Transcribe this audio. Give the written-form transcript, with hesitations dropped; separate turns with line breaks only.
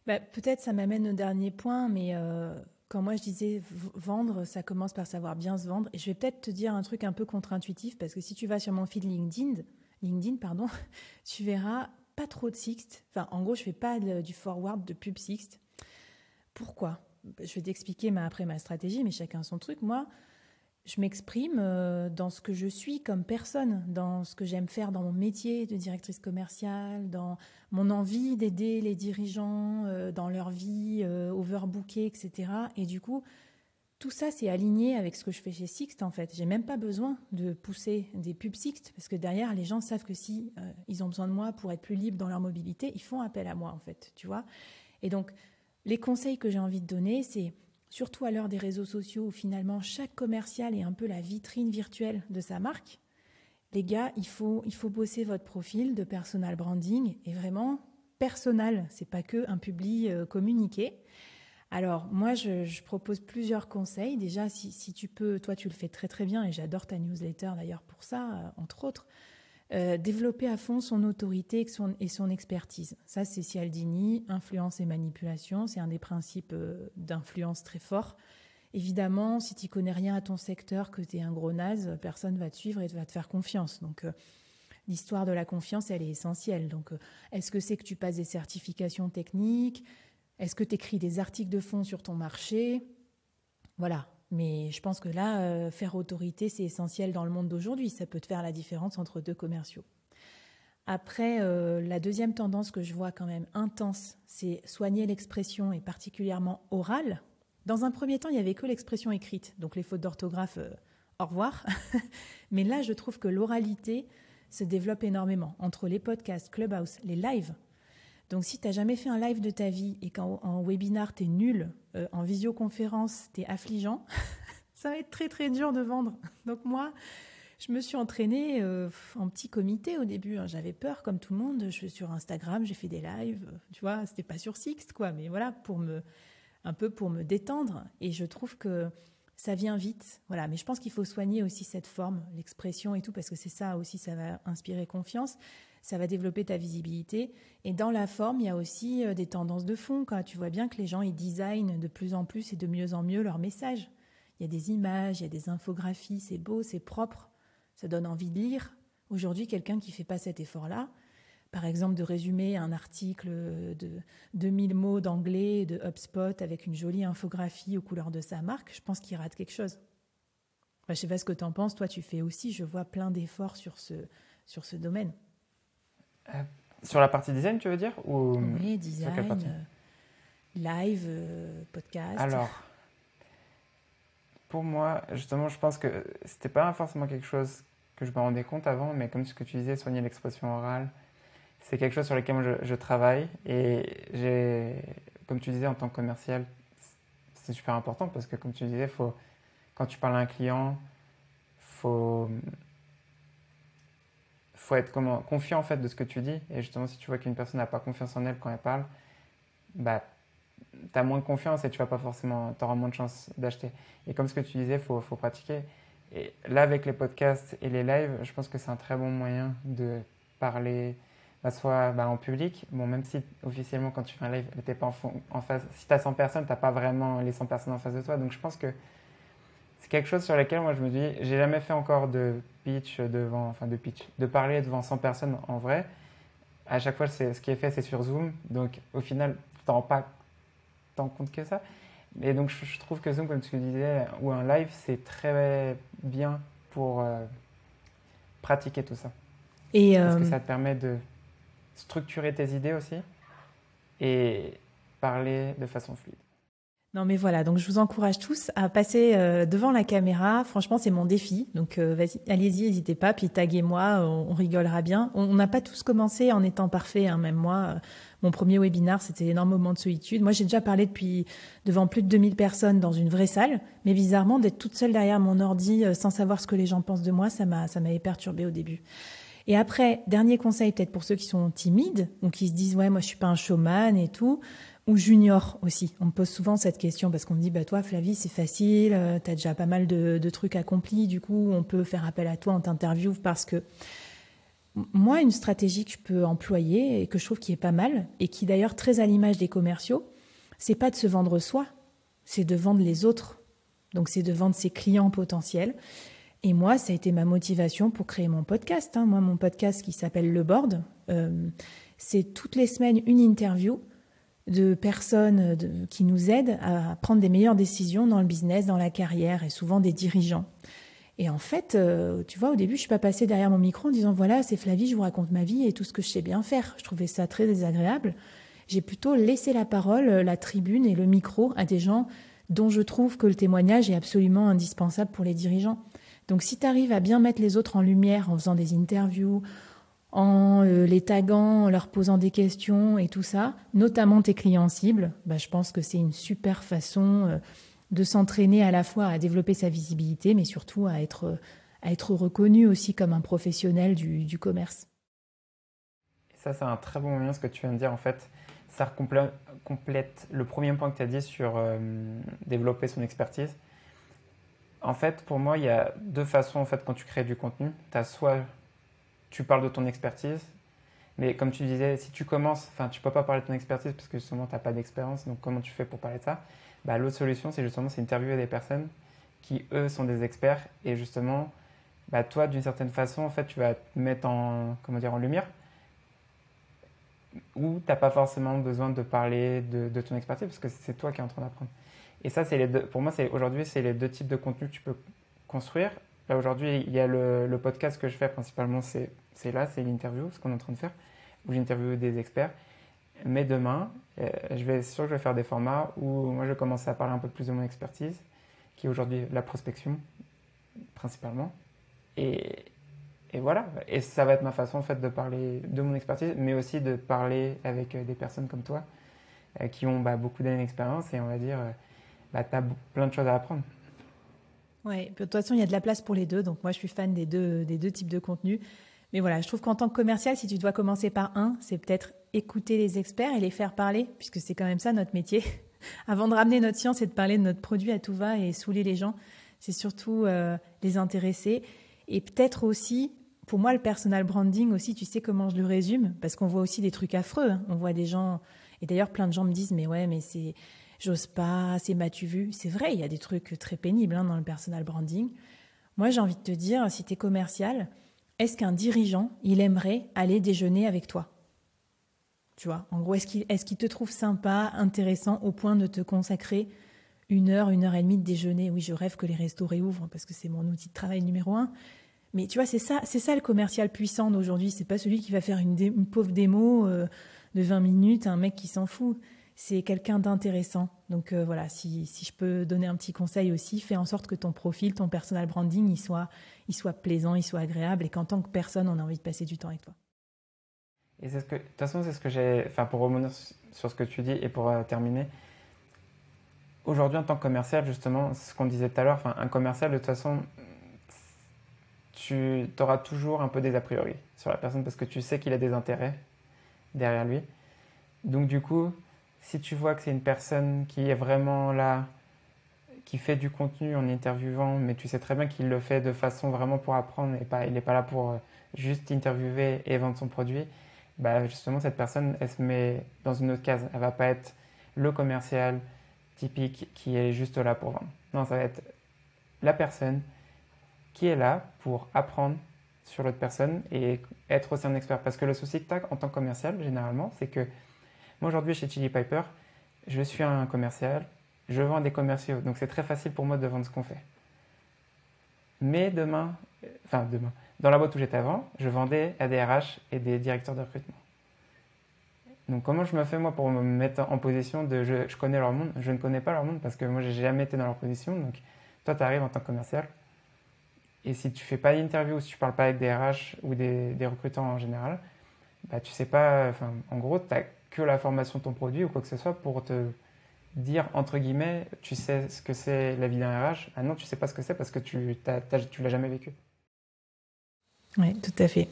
Peut-être ça m'amène au dernier point, mais quand moi je disais vendre, ça commence par savoir bien se vendre. Et je vais peut-être te dire un truc un peu contre-intuitif, parce que si tu vas sur mon feed LinkedIn, pardon, tu verras pas trop de Sixt. Enfin, en gros, je fais pas du forward de pub Sixt. Pourquoi? Je vais t'expliquer après ma stratégie, mais chacun son truc. Moi, je m'exprime dans ce que je suis comme personne, dans ce que j'aime faire dans mon métier de directrice commerciale, dans mon envie d'aider les dirigeants dans leur vie overbookée, etc. Et du coup, tout ça, c'est aligné avec ce que je fais chez Sixt, en fait. J'ai même pas besoin de pousser des pubs Sixt, parce que derrière, les gens savent que si ils ont besoin de moi pour être plus libres dans leur mobilité, ils font appel à moi, en fait, tu vois. Et donc, les conseils que j'ai envie de donner, c'est surtout à l'heure des réseaux sociaux où finalement chaque commercial est un peu la vitrine virtuelle de sa marque. Les gars, il faut bosser votre profil de personal branding et vraiment personnel. C'est pas que un publi communiqué. Alors moi, je propose plusieurs conseils. Déjà, si tu peux, toi tu le fais très très bien et j'adore ta newsletter d'ailleurs pour ça, entre autres. Développer à fond son autorité et son expertise. Ça, c'est Cialdini, influence et manipulation. C'est un des principes d'influence très fort. Évidemment, si tu connais rien à ton secteur, que tu es un gros naze, personne va te suivre et va te faire confiance. Donc, l'histoire de la confiance, elle est essentielle. Donc, est-ce que c'est que tu passes des certifications techniques? Est-ce que tu écris des articles de fond sur ton marché? Voilà. Mais je pense que là, faire autorité, c'est essentiel dans le monde d'aujourd'hui. Ça peut te faire la différence entre deux commerciaux. Après, la deuxième tendance que je vois quand même intense, c'est soigner l'expression et particulièrement orale. Dans un premier temps, il n'y avait que l'expression écrite, donc les fautes d'orthographe, au revoir. Mais là, je trouve que l'oralité se développe énormément entre les podcasts, Clubhouse, les lives. Donc, si tu n'as jamais fait un live de ta vie et qu'en webinar, tu es nul, en visioconférence, tu es affligeant, ça va être très, très dur de vendre. Donc, moi, je me suis entraînée en petit comité au début. Hein. J'avais peur, comme tout le monde. Je suis sur Instagram, j'ai fait des lives. Tu vois, c'était pas sur Sixt, quoi. Mais voilà, un peu pour me détendre. Et je trouve que ça vient vite. Voilà. Mais je pense qu'il faut soigner aussi cette forme, l'expression et tout, parce que c'est ça aussi, ça va inspirer confiance. Ça va développer ta visibilité. Et dans la forme, il y a aussi des tendances de fond. Quand tu vois bien que les gens, ils designent de plus en plus et de mieux en mieux leur message. Il y a des images, il y a des infographies, c'est beau, c'est propre. Ça donne envie de lire. Aujourd'hui, quelqu'un qui ne fait pas cet effort-là, par exemple de résumer un article de 2000 mots d'anglais de HubSpot avec une jolie infographie aux couleurs de sa marque, je pense qu'il rate quelque chose. Enfin, je ne sais pas ce que tu en penses. Toi, tu fais aussi, je vois plein d'efforts sur ce domaine.
Sur la partie design, tu veux dire ou
Oui, design,
sur quelle partie
live, podcast.
Alors, pour moi, justement, je pense que c'était pas forcément quelque chose que je me rendais compte avant, mais comme ce que tu disais, soigner l'expression orale, c'est quelque chose sur lequel moi je travaille. Et comme tu disais, en tant que commercial, c'est super important parce que, comme tu disais, quand tu parles à un client, faut être confiant en fait de ce que tu dis. Et justement, si tu vois qu'une personne n'a pas confiance en elle quand elle parle, bah, tu as moins de confiance et tu auras moins de chances d'acheter. Et comme ce que tu disais, faut pratiquer. Et là, avec les podcasts et les lives, je pense que c'est un très bon moyen de parler, soit en public. Bon, même si officiellement, quand tu fais un live, tu n'es pas en face. Si tu as 100 personnes, tu n'as pas vraiment les 100 personnes en face de toi. Donc, je pense que c'est quelque chose sur lequel moi je me dis, j'ai jamais fait encore de pitch de parler devant 100 personnes en vrai. À chaque fois, ce qui est fait, c'est sur Zoom. Donc, au final, tu t'en rends pas tant compte que ça. Et donc, je trouve que Zoom, comme tu disais, ou un live, c'est très bien pour pratiquer tout ça. Parce que ça te permet de structurer tes idées aussi et parler de façon fluide.
Non mais voilà, donc je vous encourage tous à passer devant la caméra. Franchement, c'est mon défi. Donc vas-y, allez-y, n'hésitez pas. Puis taguez-moi, on rigolera bien. On n'a pas tous commencé en étant parfaits. Hein, même moi, mon premier webinar, c'était énorme moment de solitude. Moi, j'ai déjà parlé devant plus de 2000 personnes dans une vraie salle. Mais bizarrement, d'être toute seule derrière mon ordi sans savoir ce que les gens pensent de moi, ça m'avait perturbée au début. Et après, dernier conseil peut-être pour ceux qui sont timides ou qui se disent « Ouais, moi, je suis pas un showman et tout ». Ou junior aussi. On me pose souvent cette question parce qu'on me dit « Toi, Flavie, c'est facile, tu as déjà pas mal de trucs accomplis, du coup, on peut faire appel à toi, on t'interviewe parce que… » moi, une stratégie que je peux employer et que je trouve qui est pas mal, et qui d'ailleurs très à l'image des commerciaux, c'est pas de se vendre soi, c'est de vendre les autres. Donc c'est de vendre ses clients potentiels. Et moi, ça a été ma motivation pour créer mon podcast. Moi, mon podcast qui s'appelle Le Board, c'est toutes les semaines une interview de personnes qui nous aident à prendre des meilleures décisions dans le business, dans la carrière, et souvent des dirigeants. Et en fait, tu vois, au début, je suis pas passée derrière mon micro en disant « Voilà, c'est Flavie, je vous raconte ma vie et tout ce que je sais bien faire ». Je trouvais ça très désagréable. J'ai plutôt laissé la parole, la tribune et le micro à des gens dont je trouve que le témoignage est absolument indispensable pour les dirigeants. Donc si tu arrives à bien mettre les autres en lumière en faisant des interviews, en les taguant, en leur posant des questions et tout ça, notamment tes clients cibles, je pense que c'est une super façon de s'entraîner à la fois à développer sa visibilité, mais surtout à être reconnu aussi comme un professionnel du commerce.
Et ça, c'est un très bon moyen, ce que tu viens de dire. En fait, ça complète le premier point que tu as dit sur développer son expertise. En fait, pour moi, il y a deux façons en fait, quand tu crées du contenu. Tu as soit tu parles de ton expertise, mais comme tu disais, si tu commences, tu ne peux pas parler de ton expertise parce que justement, tu n'as pas d'expérience. Donc, comment tu fais pour parler de ça? L'autre solution, c'est justement interviewer des personnes qui, eux, sont des experts. Et justement, toi, d'une certaine façon, en fait, tu vas te mettre en lumière où tu n'as pas forcément besoin de parler de ton expertise parce que c'est toi qui es en train d'apprendre. Et ça, pour moi, aujourd'hui, c'est les deux types de contenus que tu peux construire. Là, aujourd'hui, il y a le podcast que je fais principalement, c'est l'interview, ce qu'on est en train de faire, où j'interviewe des experts. Mais demain, je vais faire des formats où moi, je vais commencer à parler un peu plus de mon expertise, qui est aujourd'hui la prospection, principalement. Et voilà. Et ça va être ma façon, en fait, de parler de mon expertise, mais aussi de parler avec des personnes comme toi, qui ont beaucoup d'années d'expérience et on va dire, tu as plein de choses à apprendre.
Oui, de toute façon, il y a de la place pour les deux. Donc moi, je suis fan des deux types de contenus. Mais voilà, je trouve qu'en tant que commercial, si tu dois commencer par un, c'est peut-être écouter les experts et les faire parler, puisque c'est quand même ça notre métier. Avant de ramener notre science et de parler de notre produit à tout va et saouler les gens, c'est surtout les intéresser. Et peut-être aussi, pour moi, le personal branding aussi, tu sais comment je le résume? Parce qu'on voit aussi des trucs affreux. On voit des gens, et d'ailleurs plein de gens me disent « Mais ouais, mais c'est... j'ose pas, c'est m'as-tu vu ?» C'est vrai, il y a des trucs très pénibles dans le personal branding. Moi, j'ai envie de te dire, si tu es commercial, est-ce qu'un dirigeant, il aimerait aller déjeuner avec toi? Tu vois, en gros, est-ce qu'il te trouve sympa, intéressant, au point de te consacrer 1 heure et demie de déjeuner? Oui, je rêve que les restos réouvrent parce que c'est mon outil de travail numéro 1. Mais tu vois, c'est ça le commercial puissant d'aujourd'hui. C'est pas celui qui va faire une pauvre démo de 20 minutes, un mec qui s'en fout. C'est quelqu'un d'intéressant. Donc voilà, si je peux donner un petit conseil aussi, fais en sorte que ton profil, ton personal branding, il soit plaisant, il soit agréable et qu'en tant que personne, on a envie de passer du temps avec toi.
Et de toute façon, c'est ce que j'ai... pour revenir sur ce que tu dis et pour terminer, aujourd'hui, en tant que commercial, justement, c'est ce qu'on disait tout à l'heure, un commercial, de toute façon, tu auras toujours un peu des a priori sur la personne parce que tu sais qu'il a des intérêts derrière lui. Donc du coup, si tu vois que c'est une personne qui est vraiment là, qui fait du contenu en interviewant, mais tu sais très bien qu'il le fait de façon vraiment pour apprendre et il n'est pas là pour juste interviewer et vendre son produit, justement cette personne, elle se met dans une autre case. Elle ne va pas être le commercial typique qui est juste là pour vendre. Non, ça va être la personne qui est là pour apprendre sur l'autre personne et être aussi un expert. Parce que le souci que tu as en tant que commercial, généralement, c'est que moi, aujourd'hui, chez Chili Piper, je suis un commercial, je vends à des commerciaux. Donc, c'est très facile pour moi de vendre ce qu'on fait. Mais demain, dans la boîte où j'étais avant, je vendais à des RH et des directeurs de recrutement. Donc, comment je me fais, moi, pour me mettre en position de je connais leur monde? Je ne connais pas leur monde parce que moi, je n'ai jamais été dans leur position. Donc, toi, tu arrives en tant que commercial. Et si tu ne fais pas d'interview ou si tu ne parles pas avec des RH ou des recrutants en général, tu sais pas, en gros, tu n'as que la formation de ton produit ou quoi que ce soit pour te dire, entre guillemets, tu sais ce que c'est la vie d'un RH. Ah non, tu ne sais pas ce que c'est parce que tu l'as jamais vécu.
Oui, tout à fait.